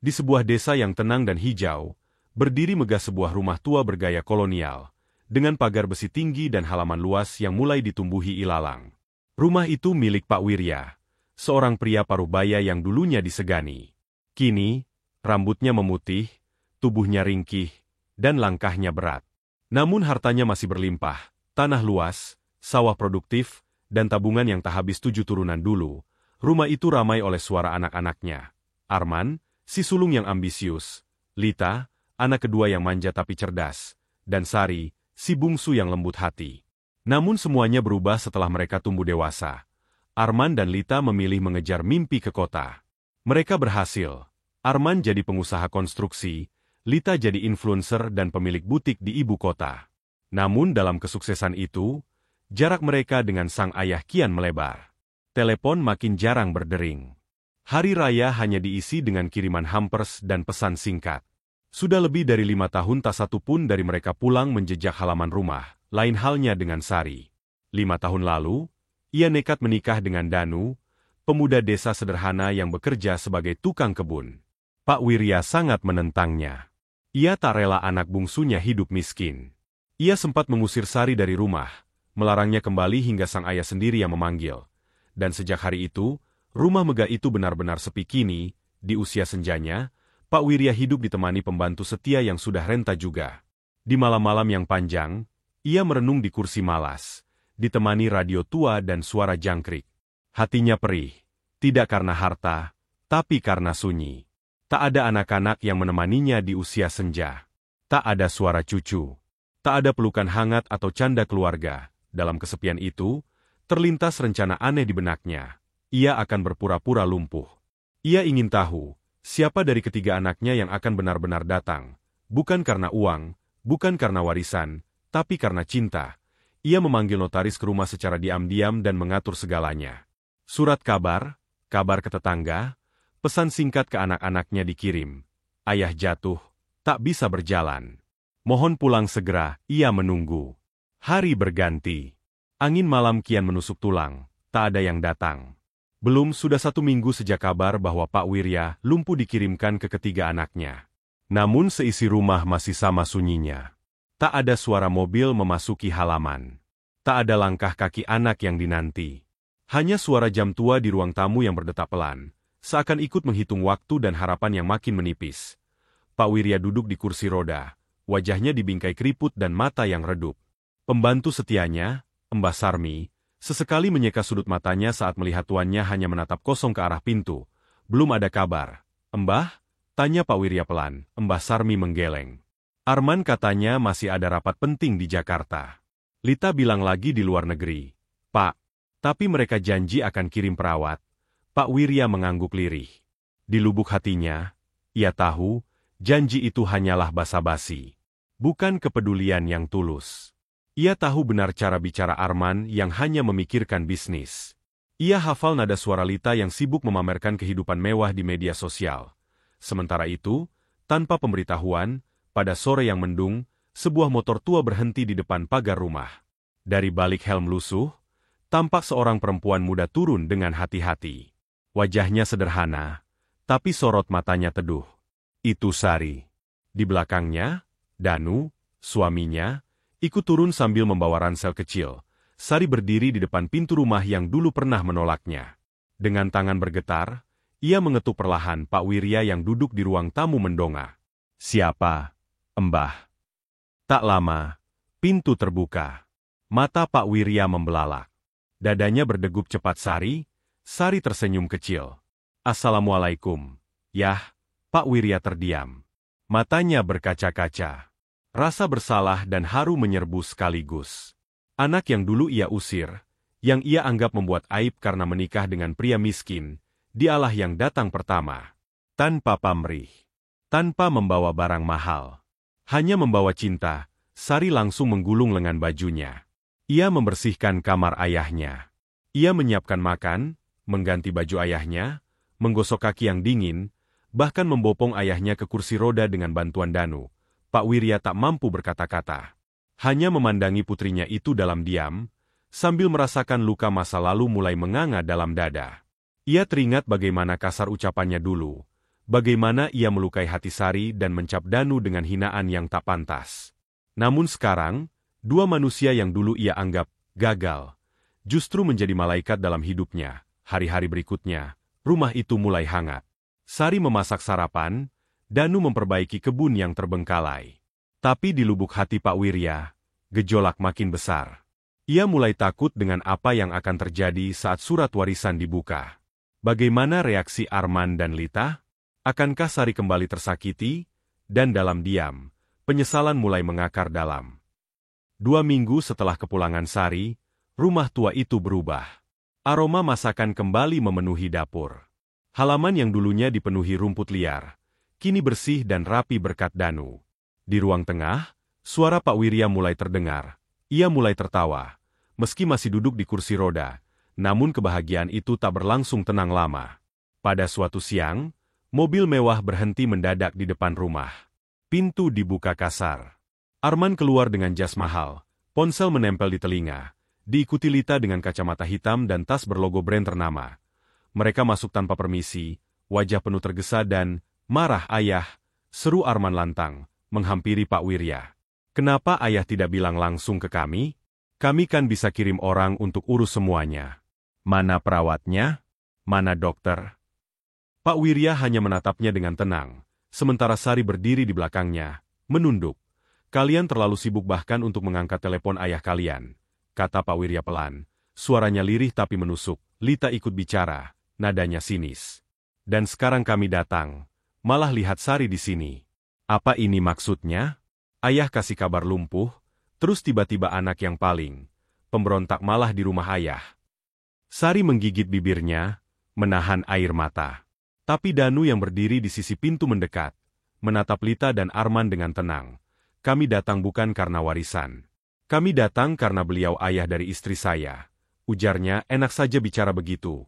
Di sebuah desa yang tenang dan hijau, berdiri megah sebuah rumah tua bergaya kolonial, dengan pagar besi tinggi dan halaman luas yang mulai ditumbuhi ilalang. Rumah itu milik Pak Wirya, seorang pria parubaya yang dulunya disegani. Kini, rambutnya memutih, tubuhnya ringkih, dan langkahnya berat. Namun hartanya masih berlimpah, tanah luas, sawah produktif, dan tabungan yang tak habis 7 turunan dulu. Rumah itu ramai oleh suara anak-anaknya. Arman, si sulung yang ambisius, Lita, anak kedua yang manja tapi cerdas, dan Sari, si bungsu yang lembut hati. Namun semuanya berubah setelah mereka tumbuh dewasa. Arman dan Lita memilih mengejar mimpi ke kota. Mereka berhasil. Arman jadi pengusaha konstruksi, Lita jadi influencer dan pemilik butik di ibu kota. Namun dalam kesuksesan itu, jarak mereka dengan sang ayah kian melebar. Telepon makin jarang berdering. Hari raya hanya diisi dengan kiriman hampers dan pesan singkat. Sudah lebih dari 5 tahun tak satu pun dari mereka pulang menjejak halaman rumah, lain halnya dengan Sari. 5 tahun lalu, ia nekat menikah dengan Danu, pemuda desa sederhana yang bekerja sebagai tukang kebun. Pak Wirya sangat menentangnya. Ia tak rela anak bungsunya hidup miskin. Ia sempat mengusir Sari dari rumah, melarangnya kembali hingga sang ayah sendiri yang memanggil. Dan sejak hari itu, rumah megah itu benar-benar sepi kini. Di usia senjanya, Pak Wirya hidup ditemani pembantu setia yang sudah renta juga. Di malam-malam yang panjang, ia merenung di kursi malas, ditemani radio tua dan suara jangkrik. Hatinya perih, tidak karena harta, tapi karena sunyi. Tak ada anak-anak yang menemaninya di usia senja. Tak ada suara cucu. Tak ada pelukan hangat atau canda keluarga. Dalam kesepian itu, terlintas rencana aneh di benaknya. Ia akan berpura-pura lumpuh. Ia ingin tahu, siapa dari ketiga anaknya yang akan benar-benar datang. Bukan karena uang, bukan karena warisan, tapi karena cinta. Ia memanggil notaris ke rumah secara diam-diam dan mengatur segalanya. Surat kabar, kabar ke tetangga, pesan singkat ke anak-anaknya dikirim. Ayah jatuh, tak bisa berjalan. Mohon pulang segera, ia menunggu. Hari berganti. Angin malam kian menusuk tulang, tak ada yang datang. Belum sudah 1 minggu sejak kabar bahwa Pak Wirya lumpuh dikirimkan ke ketiga anaknya. Namun seisi rumah masih sama sunyinya. Tak ada suara mobil memasuki halaman. Tak ada langkah kaki anak yang dinanti. Hanya suara jam tua di ruang tamu yang berdetak pelan, seakan ikut menghitung waktu dan harapan yang makin menipis. Pak Wirya duduk di kursi roda, wajahnya dibingkai keriput dan mata yang redup. Pembantu setianya, Mbah Sarmi, sesekali menyeka sudut matanya saat melihat tuannya hanya menatap kosong ke arah pintu. Belum ada kabar. Mbah? Tanya Pak Wirya pelan. Mbah Sarmi menggeleng. Arman katanya masih ada rapat penting di Jakarta. Lita bilang lagi di luar negeri. Pak, tapi mereka janji akan kirim perawat. Pak Wirya mengangguk lirih. Di lubuk hatinya, ia tahu, janji itu hanyalah basa-basi. Bukan kepedulian yang tulus. Ia tahu benar cara bicara Arman yang hanya memikirkan bisnis. Ia hafal nada suara Lita yang sibuk memamerkan kehidupan mewah di media sosial. Sementara itu, tanpa pemberitahuan, pada sore yang mendung, sebuah motor tua berhenti di depan pagar rumah. Dari balik helm lusuh, tampak seorang perempuan muda turun dengan hati-hati. Wajahnya sederhana, tapi sorot matanya teduh. Itu Sari. Di belakangnya, Danu, suaminya, ikut turun sambil membawa ransel kecil. Sari berdiri di depan pintu rumah yang dulu pernah menolaknya. Dengan tangan bergetar, ia mengetuk perlahan Pak Wirya yang duduk di ruang tamu mendongak. Siapa, Mbah? Tak lama, pintu terbuka. Mata Pak Wirya membelalak. Dadanya berdegup cepat. Sari tersenyum kecil. Assalamualaikum. Yah, Pak Wirya terdiam. Matanya berkaca-kaca. Rasa bersalah dan haru menyerbu sekaligus. Anak yang dulu ia usir, yang ia anggap membuat aib karena menikah dengan pria miskin, dialah yang datang pertama. Tanpa pamrih, tanpa membawa barang mahal. Hanya membawa cinta, Sari langsung menggulung lengan bajunya. Ia membersihkan kamar ayahnya. Ia menyiapkan makan, mengganti baju ayahnya, menggosok kaki yang dingin, bahkan membopong ayahnya ke kursi roda dengan bantuan Danu. Pak Wirya tak mampu berkata-kata. Hanya memandangi putrinya itu dalam diam, sambil merasakan luka masa lalu mulai menganga dalam dada. Ia teringat bagaimana kasar ucapannya dulu, bagaimana ia melukai hati Sari dan mencap Danu dengan hinaan yang tak pantas. Namun sekarang, dua manusia yang dulu ia anggap gagal, justru menjadi malaikat dalam hidupnya. Hari-hari berikutnya, rumah itu mulai hangat. Sari memasak sarapan, Danu memperbaiki kebun yang terbengkalai. Tapi di lubuk hati Pak Wirya, gejolak makin besar. Ia mulai takut dengan apa yang akan terjadi saat surat warisan dibuka. Bagaimana reaksi Arman dan Lita? Akankah Sari kembali tersakiti? Dan dalam diam, penyesalan mulai mengakar dalam. 2 minggu setelah kepulangan Sari, rumah tua itu berubah. Aroma masakan kembali memenuhi dapur. Halaman yang dulunya dipenuhi rumput liar, kini bersih dan rapi berkat Danu. Di ruang tengah, suara Pak Wirya mulai terdengar. Ia mulai tertawa, meski masih duduk di kursi roda. Namun kebahagiaan itu tak berlangsung tenang lama. Pada suatu siang, mobil mewah berhenti mendadak di depan rumah. Pintu dibuka kasar. Arman keluar dengan jas mahal, ponsel menempel di telinga, diikuti Lita dengan kacamata hitam dan tas berlogo brand ternama. Mereka masuk tanpa permisi, wajah penuh tergesa dan marah. "Ayah," seru Arman lantang, menghampiri Pak Wirya. "Kenapa ayah tidak bilang langsung ke kami? Kami kan bisa kirim orang untuk urus semuanya. Mana perawatnya? Mana dokter?" Pak Wirya hanya menatapnya dengan tenang, sementara Sari berdiri di belakangnya, menunduk. "Kalian terlalu sibuk bahkan untuk mengangkat telepon ayah kalian," kata Pak Wirya pelan. Suaranya lirih tapi menusuk. Lita ikut bicara, nadanya sinis. "Dan sekarang kami datang, malah lihat Sari di sini. Apa ini maksudnya? Ayah kasih kabar lumpuh, terus tiba-tiba anak yang paling pemberontak malah di rumah ayah." Sari menggigit bibirnya, menahan air mata. Tapi Danu yang berdiri di sisi pintu mendekat, menatap Lita dan Arman dengan tenang. "Kami datang bukan karena warisan. Kami datang karena beliau ayah dari istri saya," ujarnya. "Enak saja bicara begitu."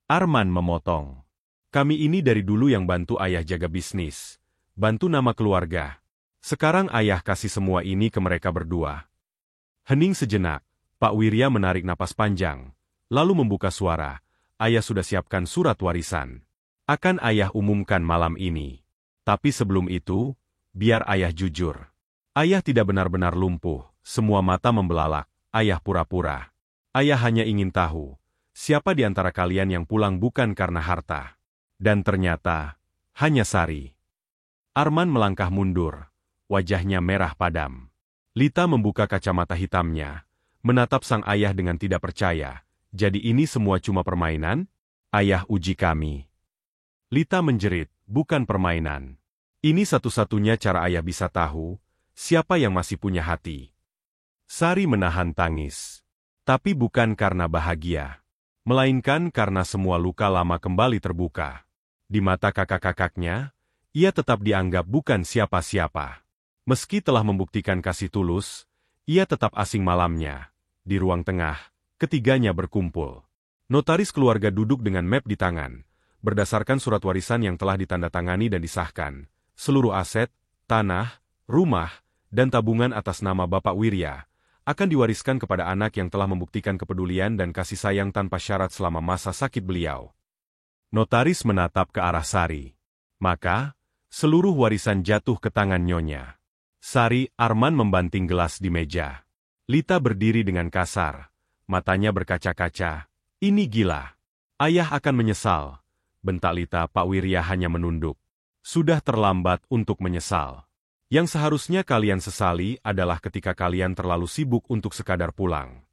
Arman memotong. "Kami ini dari dulu yang bantu ayah jaga bisnis, bantu nama keluarga. Sekarang ayah kasih semua ini ke mereka berdua." Hening sejenak, Pak Wirya menarik napas panjang, lalu membuka suara. "Ayah sudah siapkan surat warisan. Akan ayah umumkan malam ini. Tapi sebelum itu, biar ayah jujur. Ayah tidak benar-benar lumpuh, semua mata membelalak, ayah pura-pura. Ayah hanya ingin tahu, siapa di antara kalian yang pulang bukan karena harta." Dan ternyata, hanya Sari. Arman melangkah mundur, wajahnya merah padam. Lita membuka kacamata hitamnya, menatap sang ayah dengan tidak percaya. "Jadi ini semua cuma permainan? Ayah uji kami." Lita menjerit, "Bukan permainan. Ini satu-satunya cara ayah bisa tahu siapa yang masih punya hati." Sari menahan tangis. Tapi bukan karena bahagia, melainkan karena semua luka lama kembali terbuka. Di mata kakak-kakaknya, ia tetap dianggap bukan siapa-siapa. Meski telah membuktikan kasih tulus, ia tetap asing malamnya. Di ruang tengah, ketiganya berkumpul. Notaris keluarga duduk dengan map di tangan. Berdasarkan surat warisan yang telah ditandatangani dan disahkan, seluruh aset, tanah, rumah, dan tabungan atas nama Bapak Wirya akan diwariskan kepada anak yang telah membuktikan kepedulian dan kasih sayang tanpa syarat selama masa sakit beliau. Notaris menatap ke arah Sari. Maka, seluruh warisan jatuh ke tangan Nyonya. Sari. Arman membanting gelas di meja. Lita berdiri dengan kasar. Matanya berkaca-kaca. "Ini gila. Ayah akan menyesal," bentak Lita. Pak Wirya hanya menunduk. "Sudah terlambat untuk menyesal. Yang seharusnya kalian sesali adalah ketika kalian terlalu sibuk untuk sekadar pulang."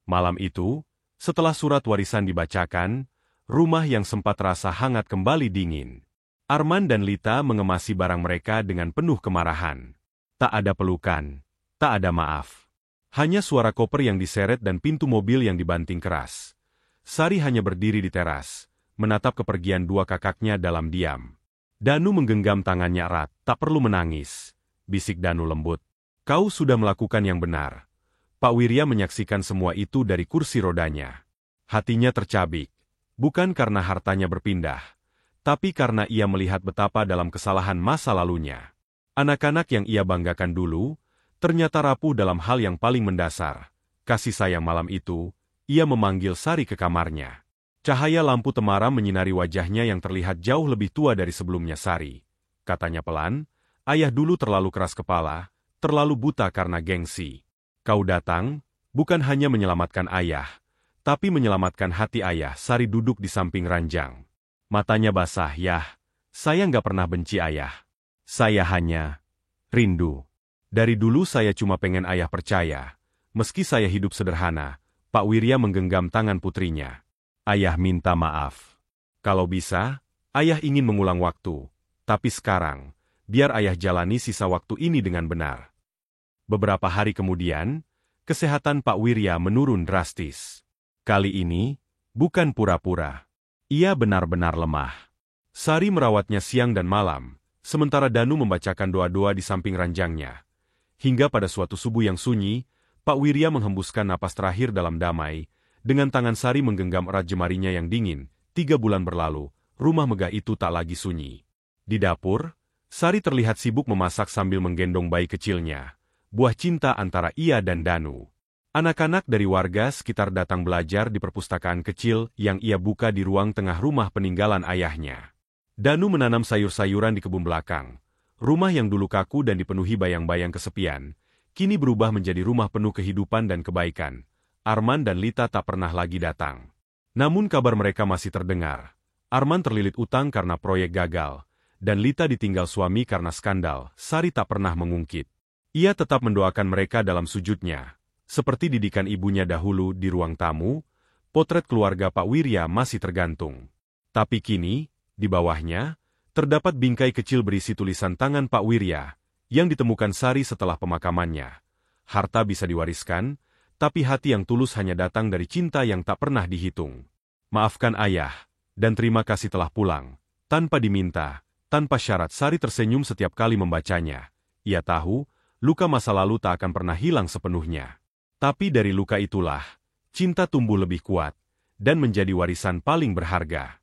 Malam itu, setelah surat warisan dibacakan, rumah yang sempat terasa hangat kembali dingin. Arman dan Lita mengemasi barang mereka dengan penuh kemarahan. Tak ada pelukan, tak ada maaf. Hanya suara koper yang diseret dan pintu mobil yang dibanting keras. Sari hanya berdiri di teras, menatap kepergian dua kakaknya dalam diam. Danu menggenggam tangannya erat. "Tak perlu menangis," bisik Danu lembut. "Kau sudah melakukan yang benar." Pak Wirya menyaksikan semua itu dari kursi rodanya. Hatinya tercabik, bukan karena hartanya berpindah, tapi karena ia melihat betapa dalam kesalahan masa lalunya. Anak-anak yang ia banggakan dulu, ternyata rapuh dalam hal yang paling mendasar. Kasih sayang malam itu, ia memanggil Sari ke kamarnya. Cahaya lampu temaram menyinari wajahnya yang terlihat jauh lebih tua dari sebelumnya. Sari, katanya pelan, ayah dulu terlalu keras kepala, terlalu buta karena gengsi. Kau datang, bukan hanya menyelamatkan ayah, tapi menyelamatkan hati ayah. Sari duduk di samping ranjang. Matanya basah. Yah, saya nggak pernah benci ayah. Saya hanya rindu. Dari dulu saya cuma pengen ayah percaya. Meski saya hidup sederhana, Pak Wirya menggenggam tangan putrinya. Ayah minta maaf. Kalau bisa, ayah ingin mengulang waktu. Tapi sekarang, biar ayah jalani sisa waktu ini dengan benar. Beberapa hari kemudian, kesehatan Pak Wirya menurun drastis. Kali ini, bukan pura-pura. Ia benar-benar lemah. Sari merawatnya siang dan malam, sementara Danu membacakan doa-doa di samping ranjangnya. Hingga pada suatu subuh yang sunyi, Pak Wirya menghembuskan napas terakhir dalam damai, dengan tangan Sari menggenggam erat jemarinya yang dingin. 3 bulan berlalu, rumah megah itu tak lagi sunyi. Di dapur, Sari terlihat sibuk memasak sambil menggendong bayi kecilnya, buah cinta antara ia dan Danu. Anak-anak dari warga sekitar datang belajar di perpustakaan kecil yang ia buka di ruang tengah rumah peninggalan ayahnya. Danu menanam sayur-sayuran di kebun belakang. Rumah yang dulu kaku dan dipenuhi bayang-bayang kesepian, kini berubah menjadi rumah penuh kehidupan dan kebaikan. Arman dan Lita tak pernah lagi datang. Namun kabar mereka masih terdengar. Arman terlilit utang karena proyek gagal, dan Lita ditinggal suami karena skandal. Sari tak pernah mengungkit. Ia tetap mendoakan mereka dalam sujudnya. Seperti didikan ibunya dahulu di ruang tamu, potret keluarga Pak Wirya masih tergantung. Tapi kini, di bawahnya, terdapat bingkai kecil berisi tulisan tangan Pak Wirya, yang ditemukan Sari setelah pemakamannya. Harta bisa diwariskan, tapi hati yang tulus hanya datang dari cinta yang tak pernah dihitung. Maafkan ayah, dan terima kasih telah pulang. Tanpa diminta, tanpa syarat. Sari tersenyum setiap kali membacanya. Ia tahu, luka masa lalu tak akan pernah hilang sepenuhnya. Tapi dari luka itulah, cinta tumbuh lebih kuat, dan menjadi warisan paling berharga.